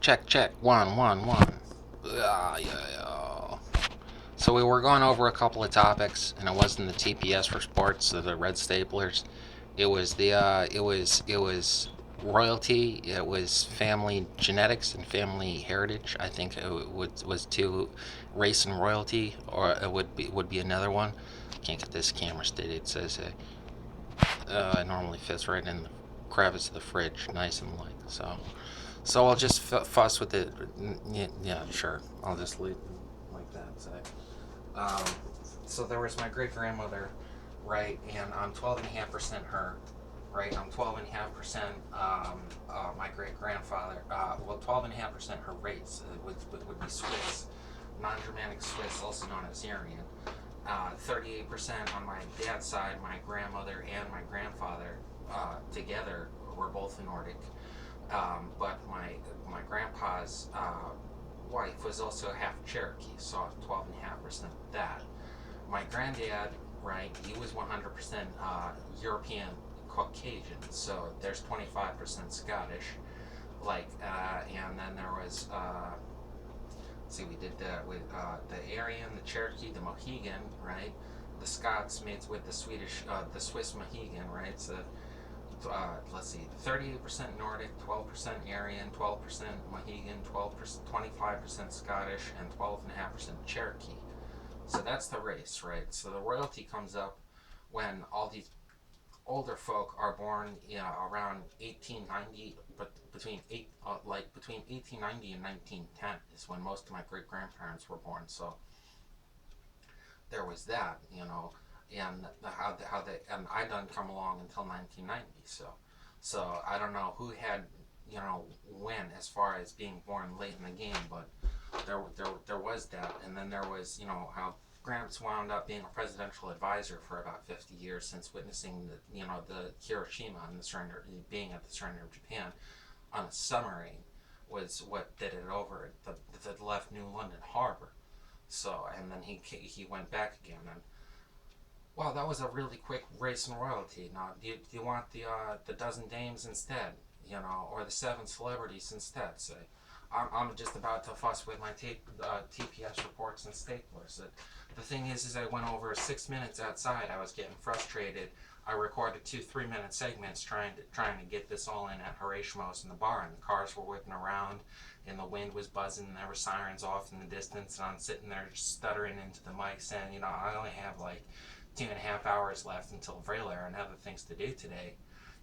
Check, check. One, one, one. Yeah. So we were going over a couple of topics, and it wasn't the TPS for sports, the red staplers. It was royalty. It was family genetics and family heritage. I think was two, race and royalty, or it would be another one. Can't get this camera steady. It says it normally fits right in the crevice of the fridge, nice and light. So I'll just fuss with it. Yeah, sure. I'll just leave it like that. Um, so there was my great grandmother, right? And I'm 12.5% her, right? I'm 12.5% my great grandfather. Well, 12.5% her race would be Swiss, non Germanic Swiss, also known as Aryan. 38% on my dad's side, my grandmother and my grandfather together were both Nordic. But my grandpa's wife was also half Cherokee, so 12.5% of that. My granddad, right, he was 100% European Caucasian, so there's 25% Scottish. And then there was, see, we did that with the Aryan, the Cherokee, the Mohegan, right? The Scots made with the Swiss Mohegan, right? So let's see, 38% Nordic, 12% Aryan, 12% Mohegan, 12%, 25% Scottish, and 12.5% Cherokee. So that's the race, right? So the royalty comes up when all these older folk are born, around 1890, but between 1890 and 1910 is when most of my great grandparents were born. So there was that, and and I didn't come along until 1990. So I don't know who had, when, as far as being born late in the game, but there was that, and then there was, how Gramps wound up being a presidential advisor for about 50 years since witnessing the Hiroshima and the surrender, being at the surrender of Japan on a submarine was what did it over that left New London Harbor. So, and then he went back again, and wow, that was a really quick race and royalty. Now, do you want the dozen dames instead, or the seven celebrities instead? Say, I'm just about to fuss with my TPS reports and staplers. The thing is I went over 6 minutes outside. I was getting frustrated. I recorded 2 3 minute segments trying to get this all in at Horatio's in the bar, and the cars were whipping around, and the wind was buzzing, and there were sirens off in the distance, and I'm sitting there just stuttering into the mic saying, I only have like 2.5 hours left until Vraylar and other things to do today.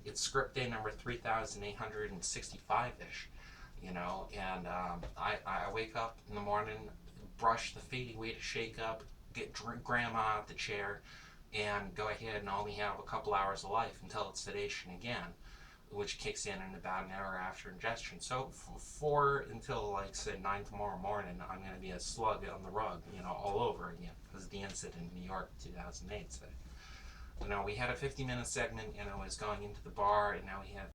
It's script day number 3,865 ish, and I wake up in the morning, brush the fading way to shake up, get grandma out the chair, and go ahead and only have a couple hours of life until it's sedation again, which kicks in about an hour after ingestion. So four until like say 9 tomorrow morning, I'm going to be a slug on the rug, all over again. This is the incident in New York 2008. So, we had a 50-minute segment, and it was going into the bar, and now we have